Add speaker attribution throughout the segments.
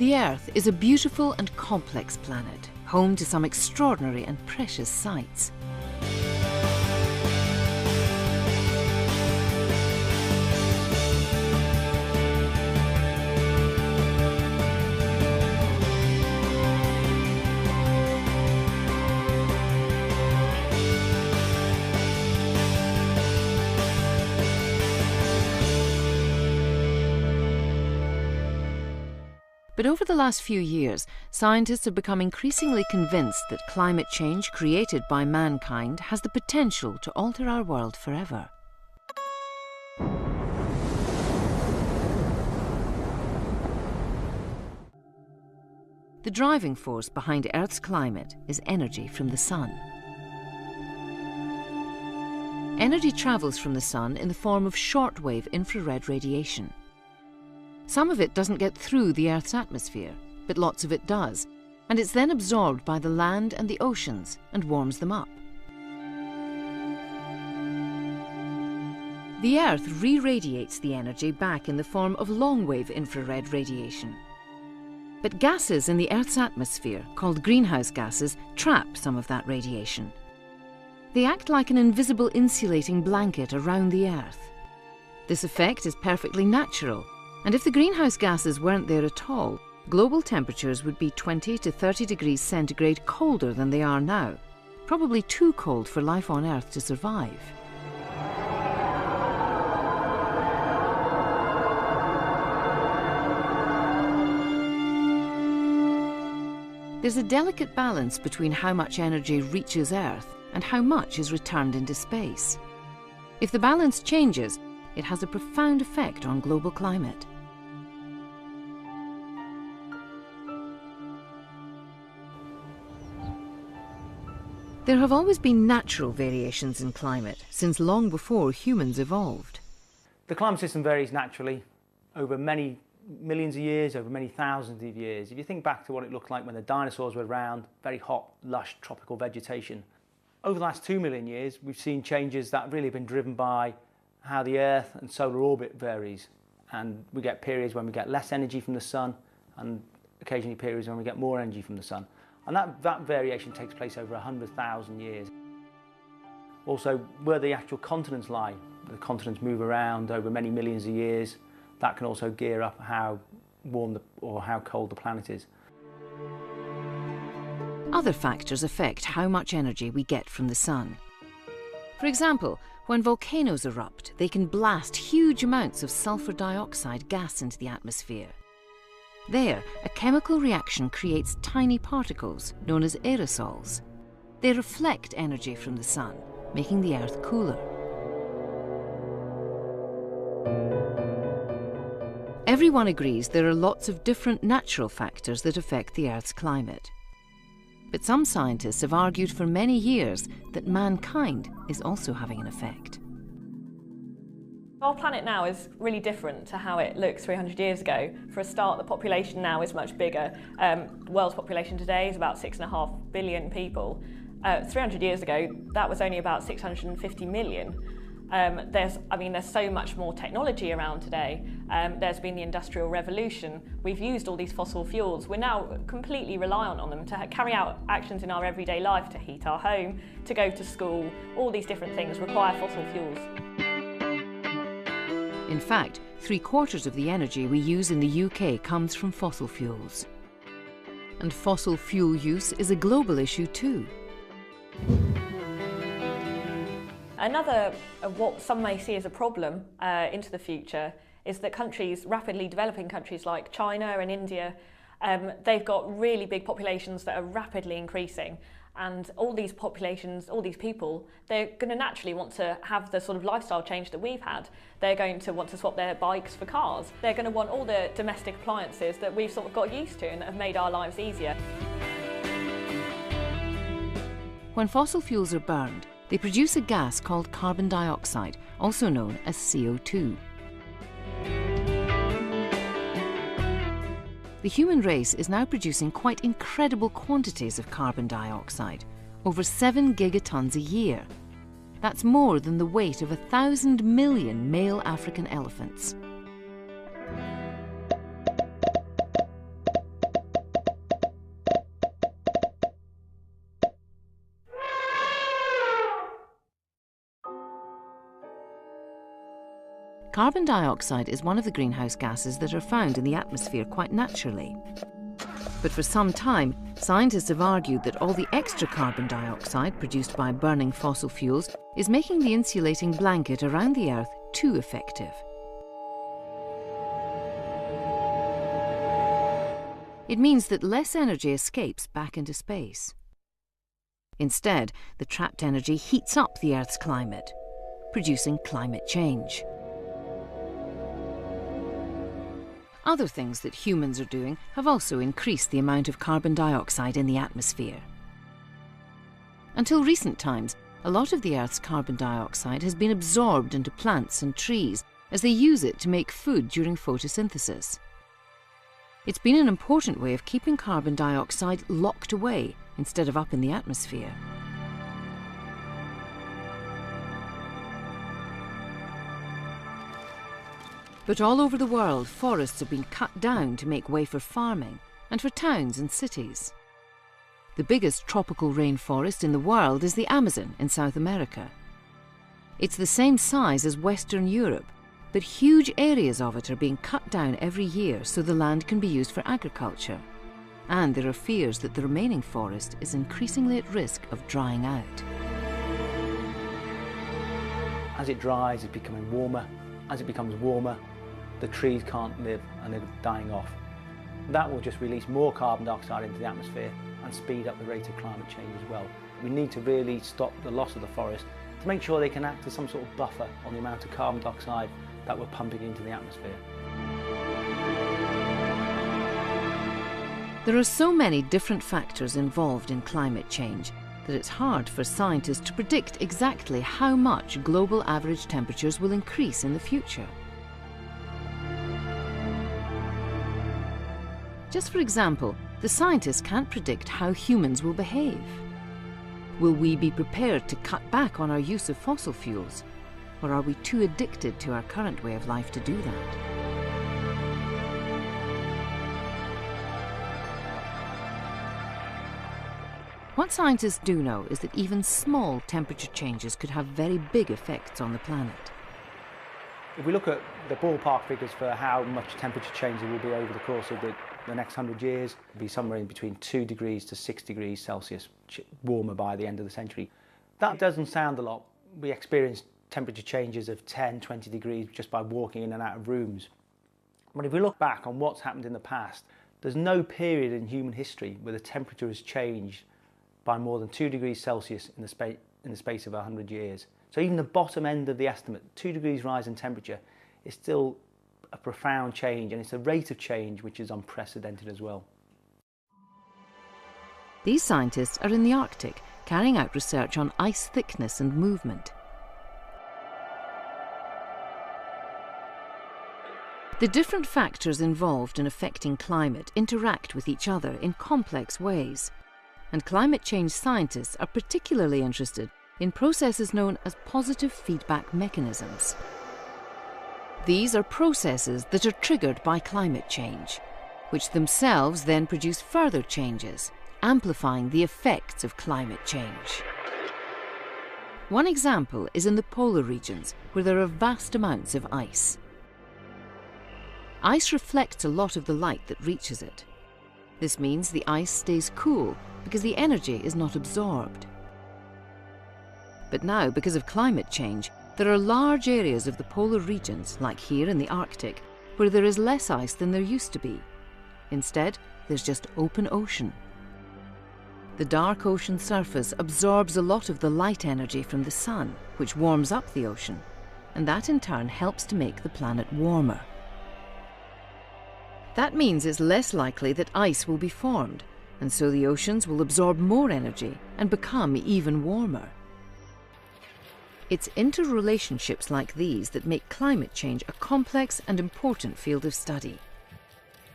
Speaker 1: The Earth is a beautiful and complex planet, home to some extraordinary and precious sights. But over the last few years, scientists have become increasingly convinced that climate change created by mankind has the potential to alter our world forever. The driving force behind Earth's climate is energy from the sun. Energy travels from the sun in the form of shortwave infrared radiation. Some of it doesn't get through the Earth's atmosphere, but lots of it does, and it's then absorbed by the land and the oceans and warms them up. The Earth re-radiates the energy back in the form of long-wave infrared radiation. But gases in the Earth's atmosphere, called greenhouse gases, trap some of that radiation. They act like an invisible insulating blanket around the Earth. This effect is perfectly natural, and if the greenhouse gases weren't there at all, global temperatures would be 20 to 30 degrees centigrade colder than they are now, probably too cold for life on Earth to survive. There's a delicate balance between how much energy reaches Earth and how much is returned into space. If the balance changes, it has a profound effect on global climate. There have always been natural variations in climate, since long before humans evolved.
Speaker 2: The climate system varies naturally over many millions of years, over many thousands of years. If you think back to what it looked like when the dinosaurs were around, very hot, lush, tropical vegetation. Over the last 2 million years, we've seen changes that have really been driven by how the Earth and solar orbit varies. And we get periods when we get less energy from the sun, and occasionally periods when we get more energy from the sun. And that variation takes place over 100,000 years. Also, where the actual continents lie, the continents move around over many millions of years. That can also gear up how warm or how cold the planet is.
Speaker 1: Other factors affect how much energy we get from the sun. For example, when volcanoes erupt, they can blast huge amounts of sulfur dioxide gas into the atmosphere. There, a chemical reaction creates tiny particles, known as aerosols. They reflect energy from the sun, making the Earth cooler. Everyone agrees there are lots of different natural factors that affect the Earth's climate. But some scientists have argued for many years that mankind is also having an effect.
Speaker 3: Our planet now is really different to how it looked 300 years ago. For a start, the population now is much bigger. The world's population today is about 6.5 billion people. 300 years ago, that was only about 650 million. There's so much more technology around today. There's been the Industrial Revolution. We've used all these fossil fuels. We're now completely reliant on them to carry out actions in our everyday life, to heat our home, to go to school. All these different things require fossil fuels.
Speaker 1: In fact, 3/4 of the energy we use in the UK comes from fossil fuels. And fossil fuel use is a global issue too.
Speaker 3: Another, what some may see as a problem into the future, is that rapidly developing countries like China and India, they've got really big populations that are rapidly increasing. And all these populations, all these people, they're going to naturally want to have the sort of lifestyle change that we've had. They're going to want to swap their bikes for cars. They're going to want all the domestic appliances that we've sort of got used to and that have made our lives easier.
Speaker 1: When fossil fuels are burned, they produce a gas called carbon dioxide, also known as CO2. The human race is now producing quite incredible quantities of carbon dioxide, over 7 gigatons a year. That's more than the weight of 1,000 million male African elephants. carbon dioxide is one of the greenhouse gases that are found in the atmosphere quite naturally. But for some time, scientists have argued that all the extra carbon dioxide produced by burning fossil fuels is making the insulating blanket around the Earth too effective. It means that less energy escapes back into space. Instead, the trapped energy heats up the Earth's climate, producing climate change. Other things that humans are doing have also increased the amount of carbon dioxide in the atmosphere. Until recent times, a lot of the Earth's carbon dioxide has been absorbed into plants and trees as they use it to make food during photosynthesis. It's been an important way of keeping carbon dioxide locked away instead of up in the atmosphere. But all over the world, forests have been cut down to make way for farming and for towns and cities. The biggest tropical rainforest in the world is the Amazon in South America. It's the same size as Western Europe, but huge areas of it are being cut down every year so the land can be used for agriculture. And there are fears that the remaining forest is increasingly at risk of drying out.
Speaker 2: As it dries, it's becoming warmer. As it becomes warmer, the trees can't live and they're dying off. That will just release more carbon dioxide into the atmosphere and speed up the rate of climate change as well. We need to really stop the loss of the forest to make sure they can act as some sort of buffer on the amount of carbon dioxide that we're pumping into the atmosphere.
Speaker 1: There are so many different factors involved in climate change that it's hard for scientists to predict exactly how much global average temperatures will increase in the future. Just for example, the scientists can't predict how humans will behave. Will we be prepared to cut back on our use of fossil fuels? Or are we too addicted to our current way of life to do that? What scientists do know is that even small temperature changes could have very big effects on the planet.
Speaker 2: If we look at the ballpark figures for how much temperature change there will be over the course of the next 100 years, it'll be somewhere in between 2 degrees to 6 degrees Celsius warmer by the end of the century. That doesn't sound a lot. We experience temperature changes of 10, 20 degrees just by walking in and out of rooms. But if we look back on what's happened in the past, there's no period in human history where the temperature has changed by more than 2 degrees Celsius in the space of 100 years. So even the bottom end of the estimate, 2 degrees rise in temperature, is still a profound change, and it's a rate of change which is unprecedented as well.
Speaker 1: These scientists are in the Arctic, carrying out research on ice thickness and movement. The different factors involved in affecting climate interact with each other in complex ways, and climate change scientists are particularly interested in processes known as positive feedback mechanisms. These are processes that are triggered by climate change, which themselves then produce further changes, amplifying the effects of climate change. One example is in the polar regions, where there are vast amounts of ice. Ice reflects a lot of the light that reaches it. This means the ice stays cool because the energy is not absorbed. But now, because of climate change, there are large areas of the polar regions, like here in the Arctic, where there is less ice than there used to be. Instead, there's just open ocean. The dark ocean surface absorbs a lot of the light energy from the sun, which warms up the ocean, and that in turn helps to make the planet warmer. That means it's less likely that ice will be formed, and so the oceans will absorb more energy and become even warmer. It's interrelationships like these that make climate change a complex and important field of study.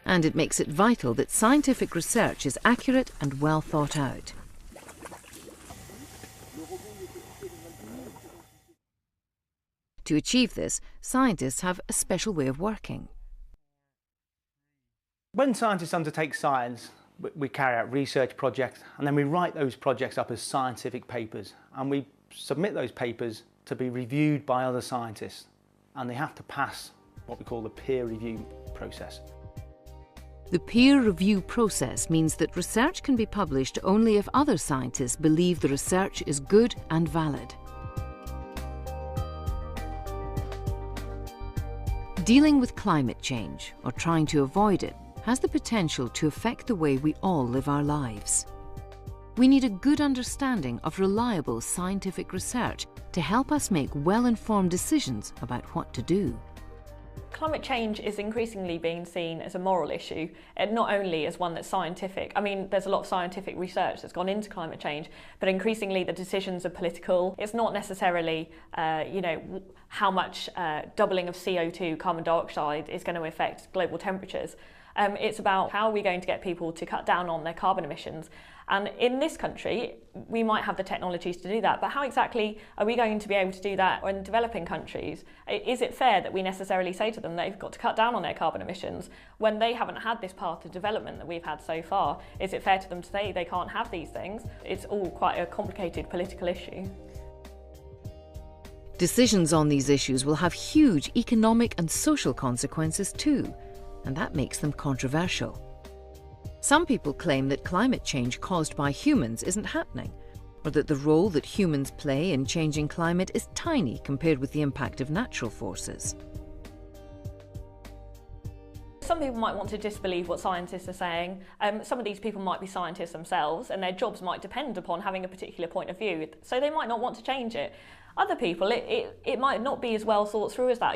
Speaker 1: And it makes it vital that scientific research is accurate and well thought out. To achieve this, scientists have a special way of working.
Speaker 2: When scientists undertake science, we carry out research projects, and then we write those projects up as scientific papers, and we submit those papers to be reviewed by other scientists. and they have to pass what we call the peer review process.
Speaker 1: The peer review process means that research can be published only if other scientists believe the research is good and valid. Dealing with climate change, or trying to avoid it, has the potential to affect the way we all live our lives. We need a good understanding of reliable scientific research to help us make well-informed decisions about what to do.
Speaker 3: Climate change is increasingly being seen as a moral issue, and not only as one that's scientific. I mean, there's a lot of scientific research that's gone into climate change, but increasingly the decisions are political. It's not necessarily, how much doubling of CO2, carbon dioxide, is going to affect global temperatures. It's about how are we going to get people to cut down on their carbon emissions. And in this country, we might have the technologies to do that, but how exactly are we going to be able to do that in developing countries? Is it fair that we necessarily say to them they've got to cut down on their carbon emissions when they haven't had this path of development that we've had so far? Is it fair to them to say they can't have these things? It's all quite a complicated political issue.
Speaker 1: Decisions on these issues will have huge economic and social consequences too, and that makes them controversial. Some people claim that climate change caused by humans isn't happening, or that the role that humans play in changing climate is tiny compared with the impact of natural forces.
Speaker 3: Some people might want to disbelieve what scientists are saying. Some of these people might be scientists themselves, and their jobs might depend upon having a particular point of view, so they might not want to change it. Other people, it might not be as well thought through as that.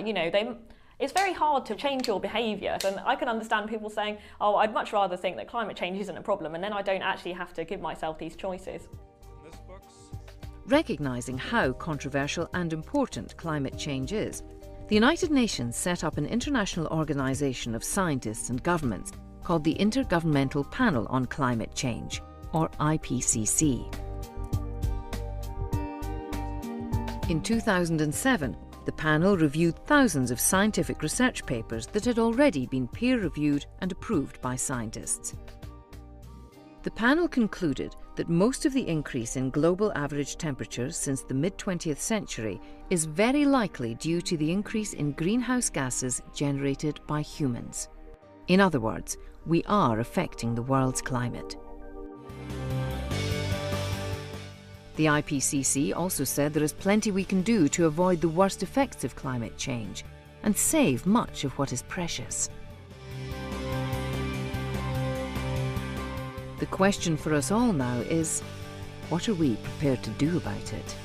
Speaker 3: It's very hard to change your behaviour, and I can understand people saying, oh, I'd much rather think that climate change isn't a problem, and then I don't actually have to give myself these choices.
Speaker 1: Recognising how controversial and important climate change is, the United Nations set up an international organisation of scientists and governments called the Intergovernmental Panel on Climate Change, or IPCC. In 2007, the panel reviewed thousands of scientific research papers that had already been peer-reviewed and approved by scientists. The panel concluded that most of the increase in global average temperatures since the mid-20th century is very likely due to the increase in greenhouse gases generated by humans. In other words, we are affecting the world's climate. The IPCC also said there is plenty we can do to avoid the worst effects of climate change and save much of what is precious. The question for us all now is, what are we prepared to do about it?